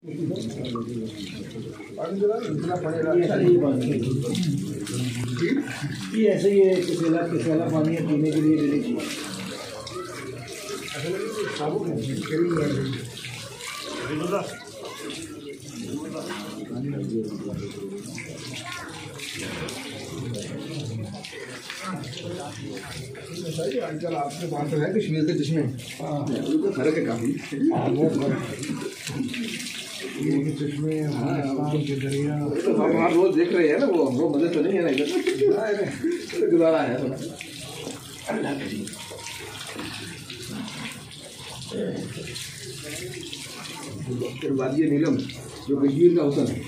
ये ऐसे ही है, किसेला पानी है पीने के लिए देने चाहिए। आजकल आपके पास है कश्मीर के जिसमें तो फर्क है काफी। चश्मे के दरिया हम वहाँ रोज देख रहे हैं ना, वो मजे तो नहीं है ना इधर गुजारा है थोड़ा। अल्लाह करीम फिर वादिये नीलम जो कश्मीर का हुसन है।